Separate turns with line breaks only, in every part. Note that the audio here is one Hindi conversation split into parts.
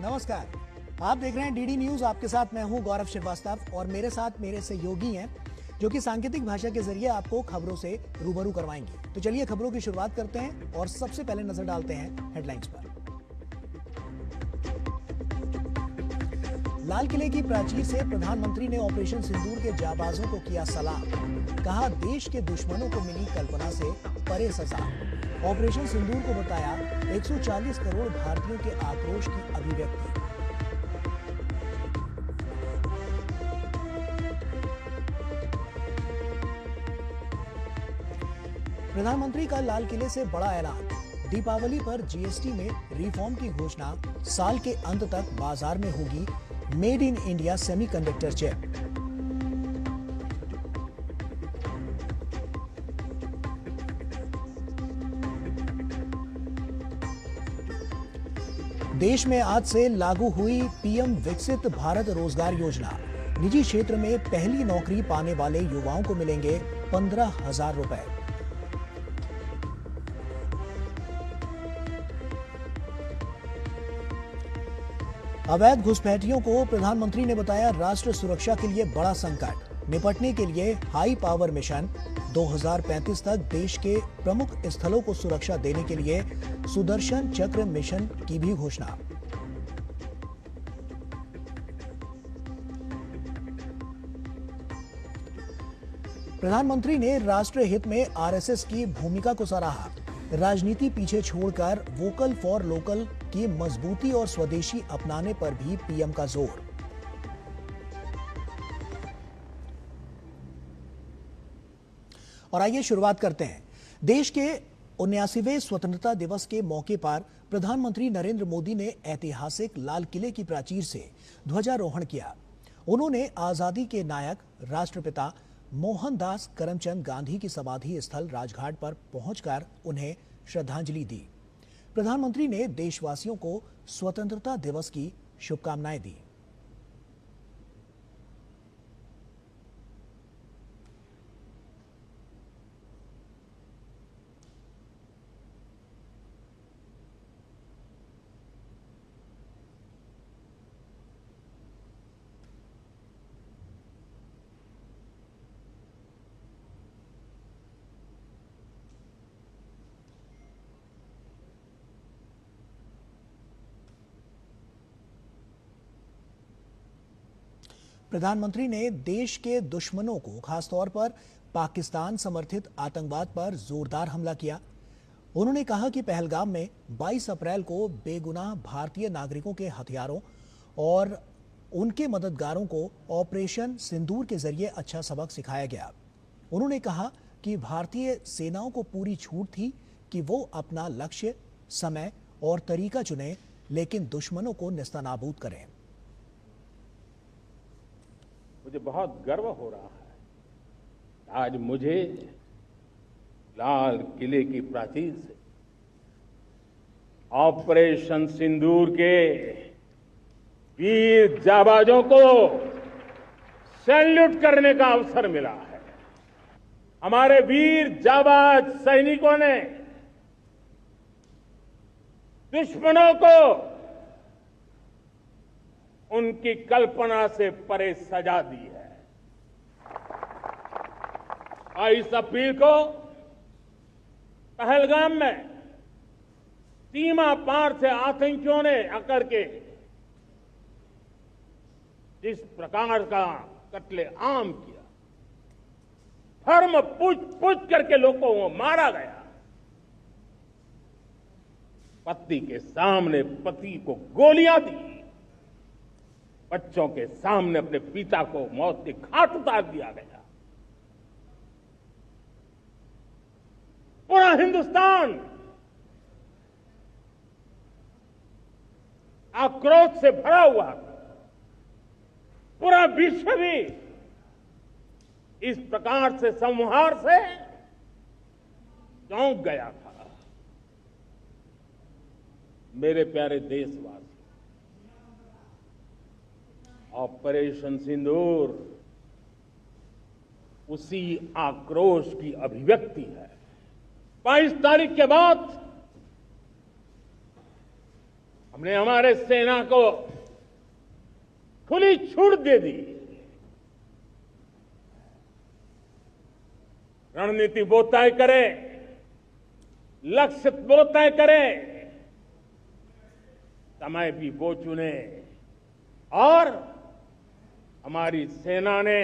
नमस्कार, आप देख रहे हैं डीडी न्यूज। आपके साथ मैं हूं गौरव श्रीवास्तव और मेरे साथ मेरे सहयोगी हैं जो कि सांकेतिक भाषा के जरिए आपको खबरों से रूबरू करवाएंगे। तो चलिए खबरों की शुरुआत करते हैं और सबसे पहले नजर डालते हैं हेडलाइंस पर। लाल किले की प्राचीर से प्रधानमंत्री ने ऑपरेशन सिंदूर के जाबाजों को किया सलाम। कहा, देश के दुश्मनों को मिली कल्पना से परे सजा। ऑपरेशन सिंदूर को बताया 140 करोड़ भारतीयों के आक्रोश की अभिव्यक्ति। प्रधानमंत्री का लाल किले से बड़ा ऐलान। दीपावली पर जीएसटी में रिफॉर्म की घोषणा। साल के अंत तक बाजार में होगी made in India semiconductor chip. देश में आज से लागू हुई पीएम विकसित भारत रोजगार योजना। निजी क्षेत्र में पहली नौकरी पाने वाले युवाओं को मिलेंगे 15,000 रुपए। अवैध घुसपैठियों को प्रधानमंत्री ने बताया राष्ट्र सुरक्षा के लिए बड़ा संकट। निपटने के लिए हाई पावर मिशन। 2035 तक देश के प्रमुख स्थलों को सुरक्षा देने के लिए सुदर्शन चक्र मिशन की भी घोषणा। प्रधानमंत्री ने राष्ट्र हित में आरएसएस की भूमिका को सराहा। राजनीति पीछे छोड़कर वोकल फॉर लोकल की मजबूती और स्वदेशी अपनाने पर भी पीएम का जोर। और आइए शुरुआत करते हैं। देश के 79वें स्वतंत्रता दिवस के मौके पर प्रधानमंत्री नरेंद्र मोदी ने ऐतिहासिक लाल किले की प्राचीर से ध्वजारोहण किया। उन्होंने आजादी के नायक राष्ट्रपिता मोहनदास करमचंद गांधी की समाधि स्थल राजघाट पर पहुंचकर उन्हें श्रद्धांजलि दी। प्रधानमंत्री ने देशवासियों को स्वतंत्रता दिवस की शुभकामनाएं दी। प्रधानमंत्री ने देश के दुश्मनों को, खासतौर पर पाकिस्तान समर्थित आतंकवाद पर जोरदार हमला किया। उन्होंने कहा कि पहलगाम में 22 अप्रैल को बेगुनाह भारतीय नागरिकों के हथियारों और उनके मददगारों को ऑपरेशन सिंदूर के जरिए अच्छा सबक सिखाया गया। उन्होंने कहा कि भारतीय सेनाओं को पूरी छूट थी कि वो अपना लक्ष्य, समय और तरीका चुने, लेकिन दुश्मनों को नेस्तनाबूद करें।
मुझे बहुत गर्व हो रहा है। आज मुझे लाल किले की प्राचीर से ऑपरेशन सिंदूर के वीर जाबाजों को सैल्यूट करने का अवसर मिला है। हमारे वीर जाबाज सैनिकों ने दुश्मनों को उनकी कल्पना से परे सजा दी है। और इस अपील को पहलगाम में सीमा पार से आतंकियों ने अकड़ के जिस प्रकार का कत्ले आम किया, फर्म पूछ करके लोगों को मारा गया। पत्नी के सामने पति को गोलियां दी, बच्चों के सामने अपने पिता को मौत के घाट उतार दिया गया। पूरा हिंदुस्तान आक्रोश से भरा हुआ था। पूरा विश्व भी इस प्रकार से संहार से चौंक गया था। मेरे प्यारे देशवासी, ऑपरेशन सिंदूर उसी आक्रोश की अभिव्यक्ति है। 22 तारीख के बाद हमने हमारे सेना को खुली छूट दे दी। रणनीति वो तय करे, लक्ष्य वो तय करे, समय भी वो चुने, और हमारी सेना ने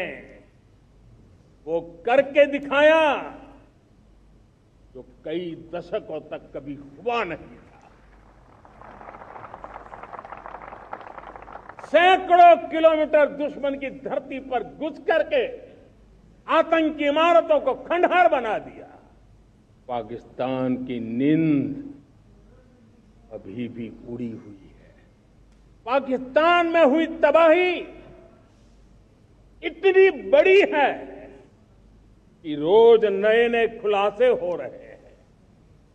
वो करके दिखाया जो कई दशकों तक कभी हुआ नहीं था। सैकड़ों किलोमीटर दुश्मन की धरती पर घुस करके आतंकी इमारतों को खंडहर बना दिया। पाकिस्तान की नींद अभी भी उड़ी हुई है। पाकिस्तान में हुई तबाही इतनी बड़ी है कि रोज नए नए खुलासे हो रहे हैं,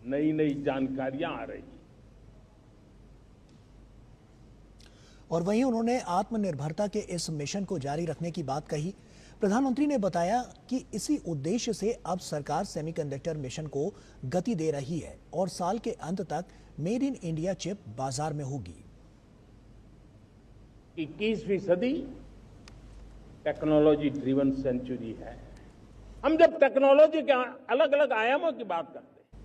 नई नई जानकारियां आ रही हैं।
और वहीं उन्होंने आत्मनिर्भरता के इस मिशन को जारी रखने की बात कही। प्रधानमंत्री ने बताया कि इसी उद्देश्य से अब सरकार सेमीकंडक्टर मिशन को गति दे रही है और साल के अंत तक मेड इन इंडिया चिप बाजार में होगी।
21वीं सदी टेक्नोलॉजी ड्रिवन सेंचुरी है। हम जब टेक्नोलॉजी के अलग अलग आयामों की बात करते हैं,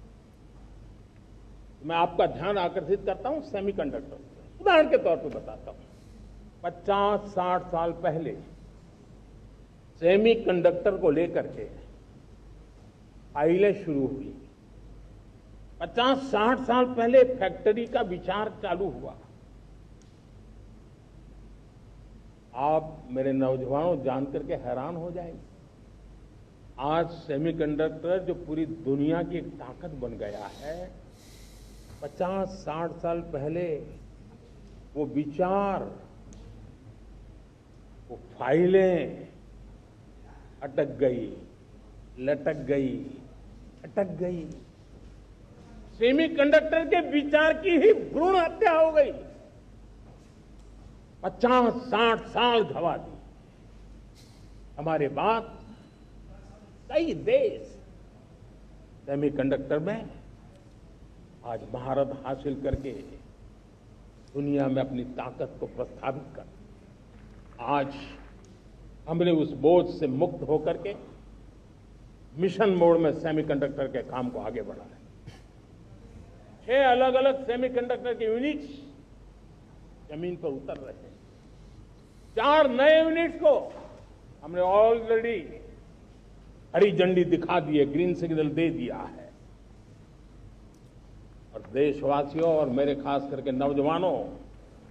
मैं आपका ध्यान आकर्षित करता हूं सेमीकंडक्टर से। उदाहरण के तौर पर बताता हूं, 50-60 साल पहले सेमीकंडक्टर को लेकर के फाइलें शुरू हुई। 50-60 साल पहले फैक्ट्री का विचार चालू हुआ। आप मेरे नौजवानों जान करके हैरान हो जाएंगे, आज सेमीकंडक्टर जो पूरी दुनिया की एक ताकत बन गया है, 50-60 साल पहले वो विचार, वो फाइलें अटक गई, लटक गई, अटक गई। सेमीकंडक्टर के विचार की ही भ्रूण हत्या हो गई। 50-60 साल गवा दी। हमारे बाद कई देश सेमीकंडक्टर में आज महारत हासिल करके दुनिया में अपनी ताकत को प्रस्थापित कर, आज हमने उस बोझ से मुक्त होकर के मिशन मोड में सेमीकंडक्टर के काम को आगे बढ़ाया। 6 अलग अलग सेमीकंडक्टर के यूनिट्स जमीन पर उतर रहे हैं। 4 नए यूनिट्स को हमने ऑलरेडी हरी झंडी दिखा दी है, ग्रीन सिग्नल दे दिया है। और देशवासियों और मेरे खास करके नौजवानों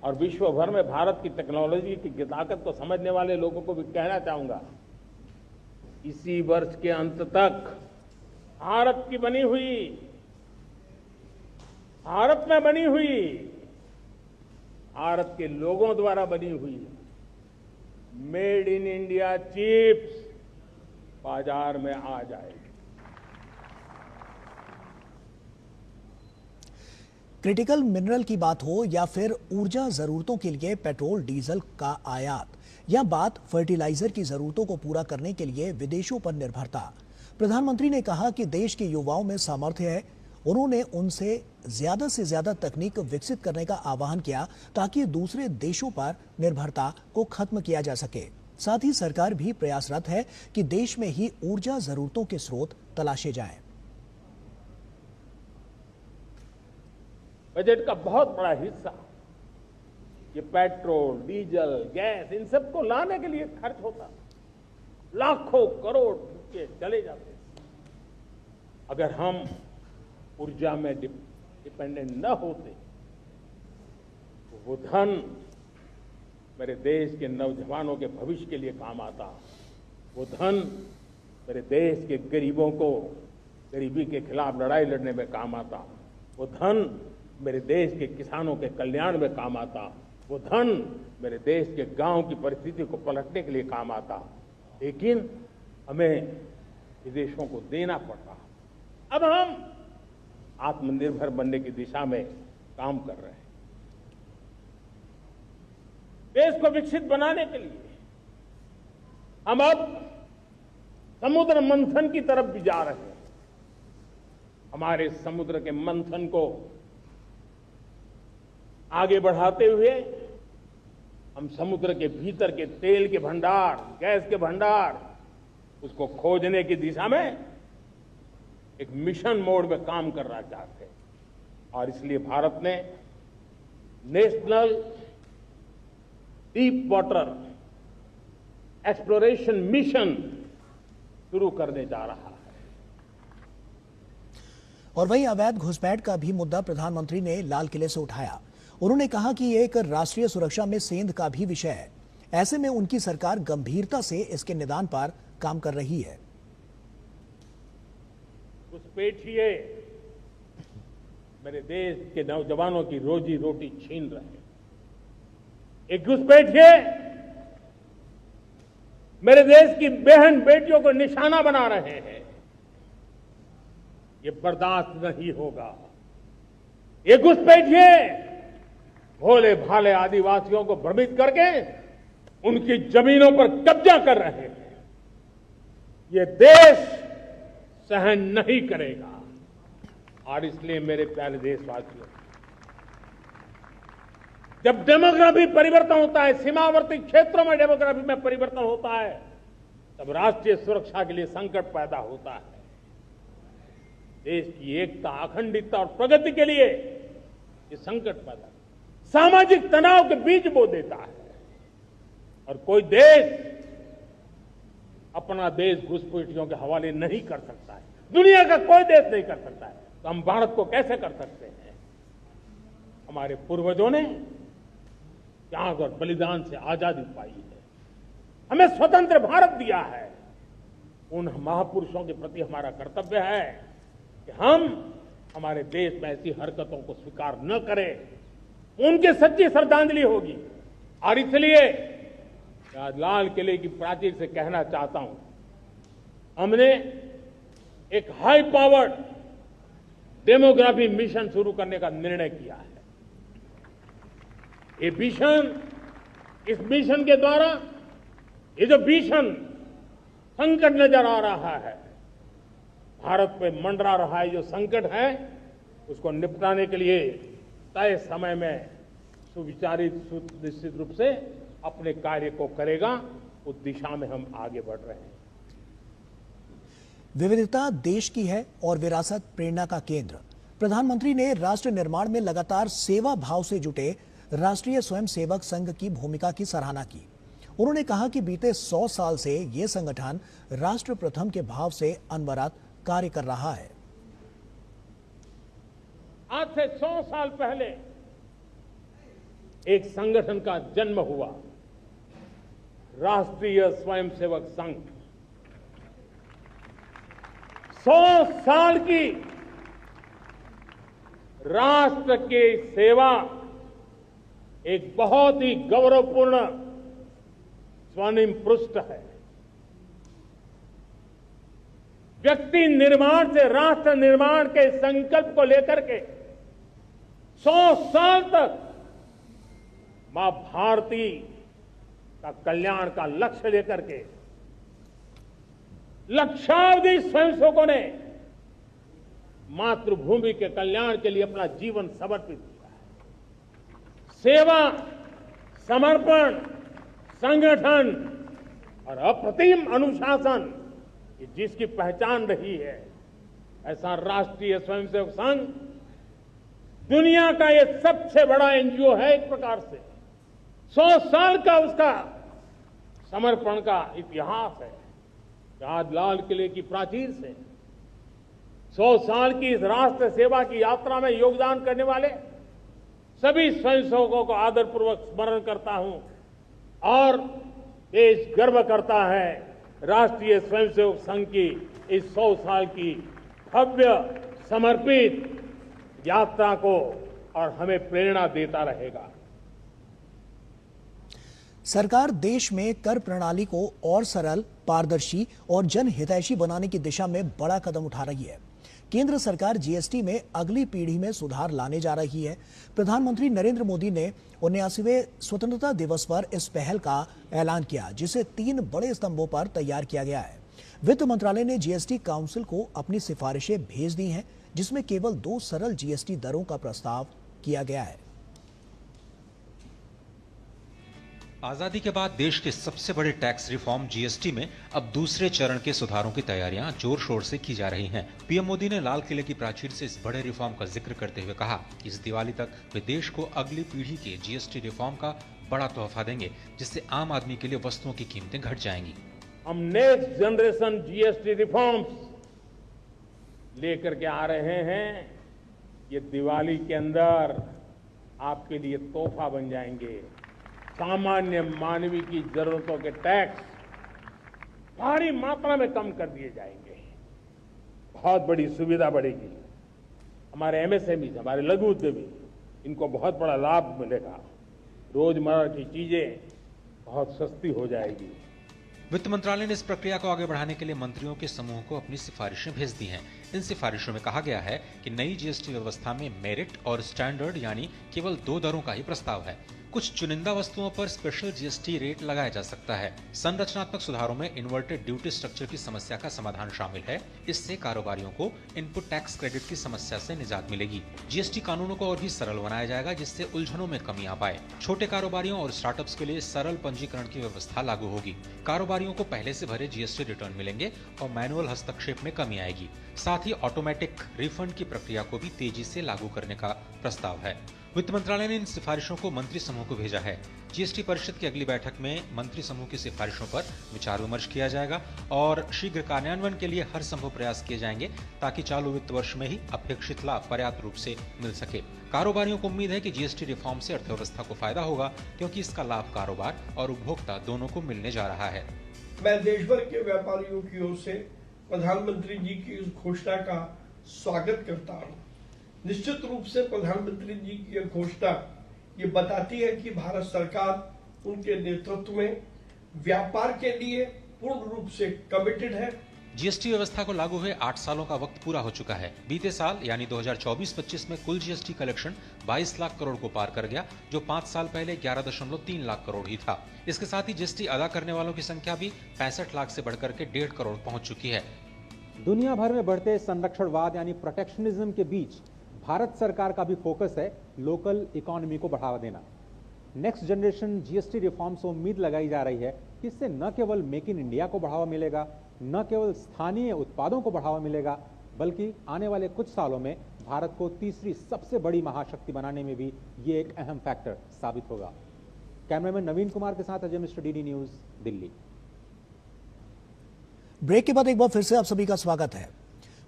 और विश्व भर में भारत की टेक्नोलॉजी की ताकत को समझने वाले लोगों को भी कहना चाहूंगा, इसी वर्ष के अंत तक भारत की बनी हुई, भारत में बनी हुई, भारत के लोगों द्वारा बनी हुई मेड इन इंडिया चिप्स बाजार में आ जाएगी।
क्रिटिकल मिनरल की बात हो या फिर ऊर्जा जरूरतों के लिए पेट्रोल डीजल का आयात या बात फर्टिलाइजर की जरूरतों को पूरा करने के लिए विदेशों पर निर्भरता, प्रधानमंत्री ने कहा कि देश के युवाओं में सामर्थ्य है। उन्होंने उनसे से ज्यादा तकनीक विकसित करने का आह्वान किया ताकि दूसरे देशों पर निर्भरता को खत्म किया जा सके। साथ ही सरकार भी प्रयासरत है कि देश में ही ऊर्जा जरूरतों के स्रोत तलाशे जाएं।
बजट का बहुत बड़ा हिस्सा ये पेट्रोल, डीजल, गैस, इन सबको लाने के लिए खर्च होता। लाखों करोड़ रुपए चले जाते। अगर हम ऊर्जा में डिपेंडेंट न होते तो वो धन मेरे देश के नौजवानों के भविष्य के लिए काम आता। वो धन मेरे देश के गरीबों को गरीबी के खिलाफ लड़ाई लड़ने में काम आता। वो धन मेरे देश के किसानों के कल्याण में काम आता। वो धन मेरे देश के गांव की परिस्थिति को पलटने के लिए काम आता। लेकिन हमें विदेशों को देना पड़ता। अब हम आत्मनिर्भर बनने की दिशा में काम कर रहे हैं। देश को विकसित बनाने के लिए हम अब समुद्र मंथन की तरफ भी जा रहे हैं। हमारे समुद्र के मंथन को आगे बढ़ाते हुए हम समुद्र के भीतर के तेल के भंडार, गैस के भंडार, उसको खोजने की दिशा में एक मिशन मोड में काम करना चाहते हैं। और इसलिए भारत ने national deep water exploration mission शुरू करने जा रहा है।
और वहीं अवैध घुसपैठ का भी मुद्दा प्रधानमंत्री ने लाल किले से उठाया। उन्होंने कहा कि ये एक राष्ट्रीय सुरक्षा में सेंध का भी विषय है। ऐसे में उनकी सरकार गंभीरता से इसके निदान पर काम कर रही है।
घुसपैठिए मेरे देश के नौजवानों की रोजी रोटी छीन रहे हैं। एक घुसपैठिए मेरे देश की बहन बेटियों को निशाना बना रहे हैं। ये बर्दाश्त नहीं होगा। ये घुसपैठिए भोले भाले आदिवासियों को भ्रमित करके उनकी जमीनों पर कब्जा कर रहे हैं। ये देश सहन नहीं करेगा। और इसलिए मेरे प्यारे देशवासियों, जब डेमोग्राफी परिवर्तन होता है, सीमावर्ती क्षेत्रों में डेमोग्राफी में परिवर्तन होता है, तब राष्ट्रीय सुरक्षा के लिए संकट पैदा होता है। देश की एकता, अखंडता और प्रगति के लिए ये संकट पैदा, सामाजिक तनाव के बीज बो देता है। और कोई देश अपना देश घुसपैठियों के हवाले नहीं कर सकता है। दुनिया का कोई देश नहीं कर सकता है। तो हम भारत को कैसे कर सकते हैं? हमारे पूर्वजों ने त्याग और बलिदान से आजादी पाई है, हमें स्वतंत्र भारत दिया है। उन महापुरुषों के प्रति हमारा कर्तव्य है कि हम हमारे देश में ऐसी हरकतों को स्वीकार न करें। उनकी सच्ची श्रद्धांजलि होगी। और इसलिए आज लाल किले की प्राचीर से कहना चाहता हूं, हमने एक हाई पावर्ड डेमोग्राफी मिशन शुरू करने का निर्णय किया है। ये मिशन, इस मिशन के द्वारा ये जो भीषण संकट नजर आ रहा है, भारत पे मंडरा रहा है जो संकट है, उसको निपटाने के लिए तय समय में सुविचारित निश्चित रूप से अपने कार्य को करेगा। उस दिशा में हम आगे बढ़ रहे हैं।
विविधता देश की है और विरासत प्रेरणा का केंद्र। प्रधानमंत्री ने राष्ट्र निर्माण में लगातार सेवा भाव से जुटे राष्ट्रीय स्वयंसेवक संघ की भूमिका की सराहना की। उन्होंने कहा कि बीते 100 साल से ये संगठन राष्ट्र प्रथम के भाव से अनवरत कार्य कर रहा है।
आज से 100 साल पहले एक संगठन का जन्म हुआ, राष्ट्रीय स्वयंसेवक संघ। 100 साल की राष्ट्र की सेवा एक बहुत ही गौरवपूर्ण स्वर्णिम पृष्ठ है। व्यक्ति निर्माण से राष्ट्र निर्माण के संकल्प को लेकर के 100 साल तक मां भारती का कल्याण का लक्ष्य लेकर के लक्षावधि स्वयंसेवकों ने मातृभूमि के कल्याण के लिए अपना जीवन समर्पित किया है। सेवा, समर्पण, संगठन और अप्रतिम अनुशासन ये जिसकी पहचान रही है, ऐसा राष्ट्रीय स्वयंसेवक संघ दुनिया का ये सबसे बड़ा एनजीओ है। एक प्रकार से 100 साल का उसका समर्पण का इतिहास है। आज लाल किले की प्राचीर से 100 साल की इस राष्ट्र सेवा की यात्रा में योगदान करने वाले सभी स्वयंसेवकों को आदरपूर्वक स्मरण करता हूं और देश गर्व करता है राष्ट्रीय स्वयंसेवक संघ की इस 100 साल की भव्य समर्पित यात्रा को, और हमें प्रेरणा देता रहेगा।
सरकार देश में कर प्रणाली को और सरल, पारदर्शी और जनहितैषी बनाने की दिशा में बड़ा कदम उठा रही है। केंद्र सरकार जीएसटी में अगली पीढ़ी में सुधार लाने जा रही है। प्रधानमंत्री नरेंद्र मोदी ने 79वें स्वतंत्रता दिवस पर इस पहल का ऐलान किया, जिसे 3 बड़े स्तंभों पर तैयार किया गया है। वित्त मंत्रालय ने जीएसटी काउंसिल को अपनी सिफारिशें भेज दी हैं, जिसमें केवल 2 सरल जीएसटी दरों का प्रस्ताव किया गया है।
आजादी के बाद देश के सबसे बड़े टैक्स रिफॉर्म जीएसटी में अब दूसरे चरण के सुधारों की तैयारियां जोर शोर से की जा रही हैं। पीएम मोदी ने लाल किले की प्राचीर से इस बड़े रिफॉर्म का जिक्र करते हुए कहा कि इस दिवाली तक वे देश को अगली पीढ़ी के जीएसटी रिफॉर्म का बड़ा तोहफा देंगे, जिससे आम आदमी के लिए वस्तुओं की कीमतें घट जाएंगी।
हम नेक्स्ट जनरेशन जीएसटी रिफॉर्म्स लेकर के आ रहे हैं। ये दिवाली के अंदर आपके लिए तोहफा बन जाएंगे। सामान्य मानवीय की जरूरतों के टैक्स भारी मात्रा में कम कर दिए जाएंगे। बहुत बड़ी सुविधा बढ़ेगी। हमारे एमएसएमई, हमारे लघु उद्यमी, इनको बहुत बड़ा लाभ मिलेगा। रोजमर्रा की चीजें बहुत सस्ती हो जाएगी।
वित्त मंत्रालय ने इस प्रक्रिया को आगे बढ़ाने के लिए मंत्रियों के समूह को अपनी सिफारिशें भेज दी हैं। इन सिफारिशों में कहा गया है कि नई जीएसटी व्यवस्था में मेरिट और स्टैंडर्ड यानी केवल 2 दरों का ही प्रस्ताव है। कुछ चुनिंदा वस्तुओं पर स्पेशल जीएसटी रेट लगाया जा सकता है। संरचनात्मक सुधारों में इन्वर्टेड ड्यूटी स्ट्रक्चर की समस्या का समाधान शामिल है। इससे कारोबारियों को इनपुट टैक्स क्रेडिट की समस्या से निजात मिलेगी। जीएसटी कानूनों को और भी सरल बनाया जाएगा, जिससे उलझनों में कमी आ पाए। छोटे कारोबारियों और स्टार्टअप्स के लिए सरल पंजीकरण की व्यवस्था लागू होगी। कारोबारियों को पहले से भरे जीएसटी रिटर्न मिलेंगे और मैनुअल हस्तक्षेप में कमी आएगी। साथ ही ऑटोमेटिक रिफंड की प्रक्रिया को भी तेजी से लागू करने का प्रस्ताव है। वित्त मंत्रालय ने इन सिफारिशों को मंत्री समूह को भेजा है। जीएसटी परिषद की अगली बैठक में मंत्री समूह की सिफारिशों पर विचार विमर्श किया जाएगा और शीघ्र कार्यान्वयन के लिए हर संभव प्रयास किए जाएंगे, ताकि चालू वित्त वर्ष में ही अपेक्षित लाभ पर्याप्त रूप से मिल सके। कारोबारियों को उम्मीद है कि जीएसटी रिफॉर्म से अर्थव्यवस्था को फायदा होगा, क्योंकि इसका लाभ कारोबार और उपभोक्ता दोनों को मिलने जा रहा है।
मैं देश भर के व्यापारियों की ओर से प्रधानमंत्री जी की इस घोषणा का स्वागत करता हूँ। निश्चित रूप से प्रधानमंत्री जी की यह घोषणा ये बताती है कि भारत सरकार उनके नेतृत्व में व्यापार के लिए पूर्ण रूप से कमिटेड है।
जीएसटी व्यवस्था को लागू हुए 8 सालों का वक्त पूरा हो चुका है। बीते साल यानी 2024-25 में कुल जीएसटी कलेक्शन 22 लाख करोड़ को पार कर गया, जो 5 साल पहले 11.3 लाख करोड़ ही था। इसके साथ ही जीएसटी अदा करने वालों की संख्या भी 65 लाख से बढ़कर के 1.5 करोड़ पहुंच चुकी है।
दुनिया भर में बढ़ते संरक्षणवाद यानी प्रोटेक्शनिज्म के बीच भारत सरकार का भी फोकस है लोकल इकोनॉमी को बढ़ावा देना। नेक्स्ट जनरेशन जीएसटी रिफॉर्म से उम्मीद लगाई जा रही है कि इससे न केवल मेक इन इंडिया को बढ़ावा मिलेगा, न केवल स्थानीय उत्पादों को बढ़ावा मिलेगा, बल्कि आने वाले कुछ सालों में भारत को तीसरी सबसे बड़ी महाशक्ति बनाने में भी ये एक अहम फैक्टर साबित होगा। कैमरामैन नवीन कुमार के साथ Ajay mister DD news, Delhi.
Break के बाद एक बार फिर से आप सभी का स्वागत है।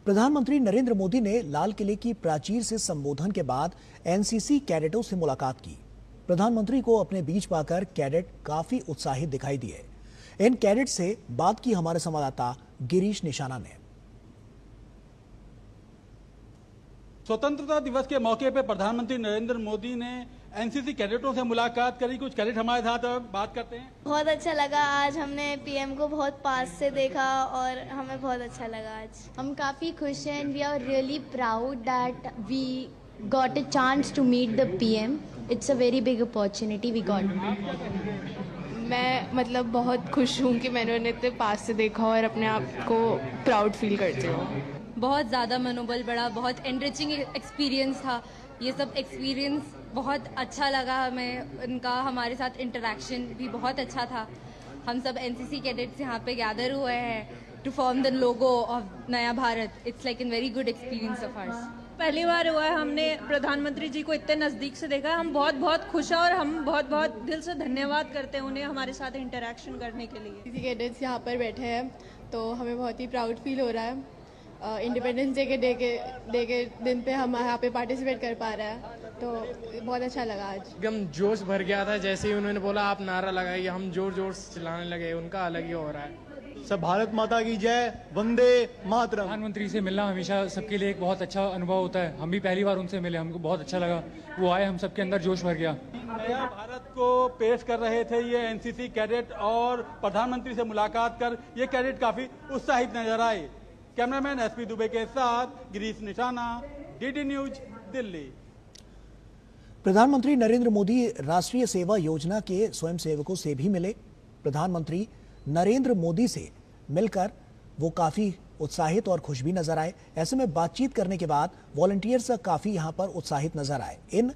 प्रधानमंत्री नरेंद्र मोदी ने लाल किले की प्राचीर से संबोधन के बाद एनसीसी कैडेटों से मुलाकात की। प्रधानमंत्री को अपने बीच पाकर कैडेट काफी उत्साहित दिखाई दिए। इन कैडेट से बात की हमारे संवाददाता गिरीश निशाना ने।
स्वतंत्रता दिवस के मौके पर प्रधानमंत्री नरेंद्र मोदी ने एनसीसी कैडेटों से मुलाकात करी। कुछ कैडेट हमारे साथ बात करते हैं।
बहुत अच्छा लगा। आज हमने पीएम को बहुत पास से देखा और हमें बहुत अच्छा लगा। आज हम काफ़ी खुश हैं। We are really proud that we got a chance to meet the PM. It's a very big opportunity we got.
मैं बहुत खुश हूँ कि मैंने उन्हें इतने पास से देखा और अपने आप को प्राउड फील करती हूँ।
बहुत ज़्यादा मनोबल बढ़ा, बहुत एनरिचिंग एक्सपीरियंस था। ये सब एक्सपीरियंस बहुत अच्छा लगा हमें। उनका हमारे साथ इंटरेक्शन भी बहुत अच्छा था। हम सब एनसीसी कैडेट्स यहाँ पे गैदर हुए हैं to form the logo of नया Bharat. It's like an very good experience of ours.
पहली बार हुआ है हमने प्रधानमंत्री जी को इतने नज़दीक से देखा। हम बहुत बहुत खुश हैं और हम बहुत बहुत दिल से धन्यवाद करते हैं उन्हें हमारे साथ इंटरेक्शन करने के लिए।
एनसीसी कैडेट्स यहाँ पर बैठे हैं तो हमें बहुत ही प्राउड फील हो रहा है। इंडिपेंडेंस डे के दिन पे हम यहाँ पे पार्टिसिपेट कर पा रहे हैं, तो बहुत अच्छा लगा। आज
एकदम जोश भर गया था। जैसे ही उन्होंने बोला आप नारा लगाइए, हम जोर जोर से चिल्लाने लगे। उनका अलग ही हो रहा है।
सब भारत माता की जय, वंदे मातरम।
प्रधानमंत्री से मिलना हमेशा सबके लिए एक बहुत अच्छा अनुभव होता है। हम भी पहली बार उनसे मिले, हमको बहुत अच्छा लगा। वो आए, हम सबके अंदर जोश भर गया।
नया भारत को पेश कर रहे थे ये एनसीसी कैडेट और प्रधानमंत्री से मुलाकात कर ये कैडेट काफी उत्साहित नजर आए। कैमरामैन एसपी दुबे के साथ गिरीश निशाना, डीडी न्यूज, दिल्ली।
प्रधानमंत्री नरेंद्र मोदी राष्ट्रीय सेवा योजना के स्वयंसेवकों से भी मिले। प्रधानमंत्री नरेंद्र मोदी से मिलकर वो काफी उत्साहित और खुश भी नजर आए। ऐसे में बातचीत करने के बाद वॉलंटियर्स काफी यहां पर उत्साहित नजर आए। इन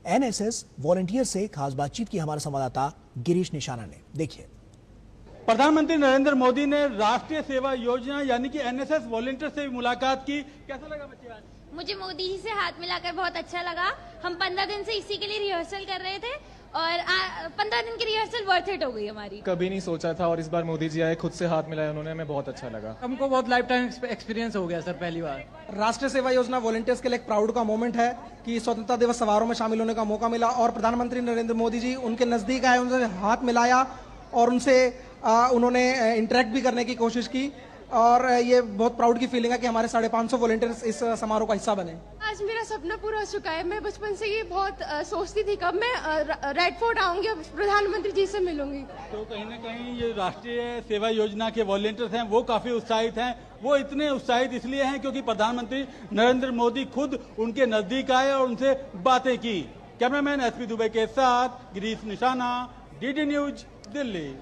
एनएसएस वॉलंटियर से खास बातचीत की हमारे संवाददाता गिरीश निशाना ने। देखिए।
प्रधानमंत्री नरेंद्र मोदी ने राष्ट्रीय सेवा योजना यानी कि एनएसएस वॉलंटियर से मुलाकात की। कैसा लगा बच्चे आज?
मुझे मोदी जी से हाथ मिलाकर बहुत अच्छा लगा। हम 15 दिन से इसी के लिए रिहर्सल कर रहे थे और 15 दिन की रिहर्सल वर्थ इट हो गई हमारी।
कभी नहीं सोचा था और इस बार मोदी जी आए, खुद से हाथ मिलाया उन्होंने, हमें बहुत अच्छा लगा।
हमको बहुत लाइफ टाइम एक्सपीरियंस हो गया सर, पहली बार।
राष्ट्रीय सेवा योजना वॉलंटियर्स के लिए एक प्राउड का मोमेंट है कि स्वतंत्रता दिवस समारोह में शामिल होने का मौका मिला और प्रधानमंत्री नरेंद्र मोदी जी उनके नजदीक आए, उनसे हाथ मिलाया और उनसे उन्होंने इंटरेक्ट भी करने की कोशिश की और ये बहुत प्राउड की फीलिंग है कि हमारे 550 वॉलंटियर्स इस समारोह का हिस्सा बने।
आज मेरा सपना पूरा हो चुका है। मैं बचपन से ये बहुत सोचती थी कब मैं रेड फोर्ट आऊंगी, प्रधानमंत्री जी से मिलूंगी।
तो कहीं ना कहीं ये राष्ट्रीय सेवा योजना के वॉलंटियर्स हैं वो काफी उत्साहित हैं। वो इतने उत्साहित इसलिए हैं क्योंकि प्रधानमंत्री नरेंद्र मोदी खुद उनके नजदीक आए और उनसे बातें की। कैमरामैन एसपी दुबे के साथ गिरीश निशाना, डीडी न्यूज, दिल्ली।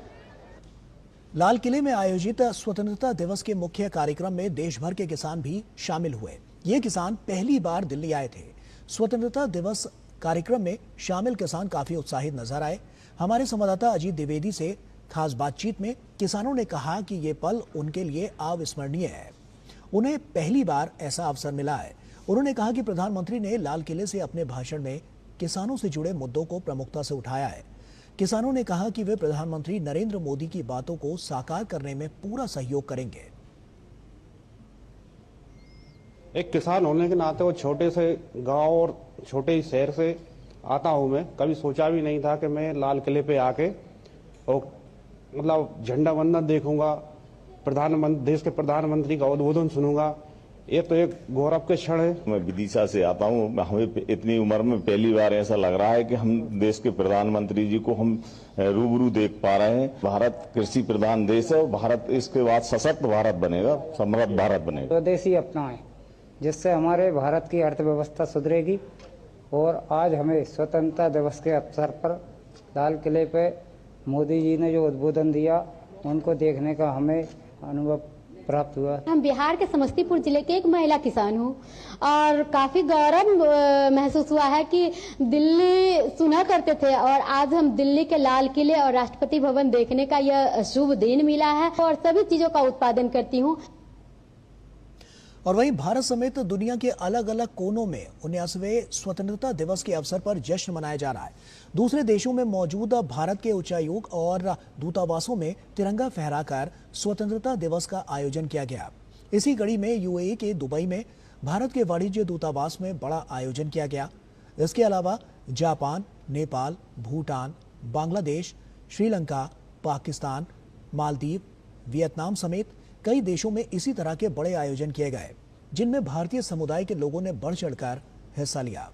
लाल किले में आयोजित स्वतंत्रता दिवस के मुख्य कार्यक्रम में देश भर के किसान भी शामिल हुए। ये किसान पहली बार दिल्ली आए थे। स्वतंत्रता दिवस कार्यक्रम में शामिल किसान काफी उत्साहित नजर आए। हमारे संवाददाता अजीत द्विवेदी से खास बातचीत में किसानों ने कहा कि ये पल उनके लिए अविस्मरणीय है। उन्हें पहली बार ऐसा अवसर मिला है। उन्होंने कहा कि प्रधानमंत्री ने लाल किले से अपने भाषण में किसानों से जुड़े मुद्दों को प्रमुखता से उठाया है। किसानों ने कहा कि वे प्रधानमंत्री नरेंद्र मोदी की बातों को साकार करने में पूरा सहयोग करेंगे।
एक किसान होने के नाते वो छोटे से गांव और छोटे ही शहर से आता हूं। मैं कभी सोचा भी नहीं था कि मैं लाल किले पे आके और मतलब झंडा वंदन देखूंगा, देश के प्रधानमंत्री का उद्बोधन सुनूंगा। ये तो एक गौरव के क्षण है।
मैं विदिशा से आता हूँ। हमें इतनी उम्र में पहली बार ऐसा लग रहा है कि हम देश के प्रधानमंत्री जी को हम रूबरू देख पा रहे हैं। भारत कृषि प्रधान देश है और भारत इसके बाद सशक्त भारत बनेगा, समृद्ध भारत बनेगा।
स्वदेशी अपनाएं, जिससे हमारे भारत की अर्थव्यवस्था सुधरेगी। और आज हमें स्वतंत्रता दिवस के अवसर पर लाल किले पे मोदी जी ने जो उद्बोधन दिया उनको देखने का हमें अनुभव प्राप्त हुआ।
हम बिहार के समस्तीपुर जिले के एक महिला किसान हूँ और काफी गौरव महसूस हुआ है कि दिल्ली सुना करते थे और आज हम दिल्ली के लाल किले और राष्ट्रपति भवन देखने का यह शुभ दिन मिला है और सभी चीजों का उत्पादन करती हूँ।
और वहीं भारत समेत दुनिया के अलग अलग कोनों में 79वें स्वतंत्रता दिवस के अवसर पर जश्न मनाया जा रहा है। दूसरे देशों में मौजूद भारत के उच्चायोग और दूतावासों में तिरंगा फहराकर स्वतंत्रता दिवस का आयोजन किया गया। इसी कड़ी में यूएई के दुबई में भारत के वाणिज्य दूतावास में बड़ा आयोजन किया गया। इसके अलावा जापान, नेपाल, भूटान, बांग्लादेश, श्रीलंका, पाकिस्तान, मालदीव, वियतनाम समेत कई देशों में इसी तरह के बड़े आयोजन किए गए, जिनमें भारतीय समुदाय के लोगों ने बढ़ चढ़कर हिस्सा लिया।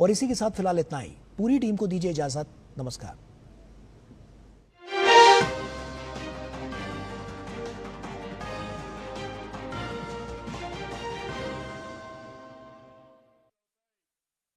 और इसी के साथ फिलहाल इतना ही। पूरी टीम को दीजिए इजाजत। नमस्कार।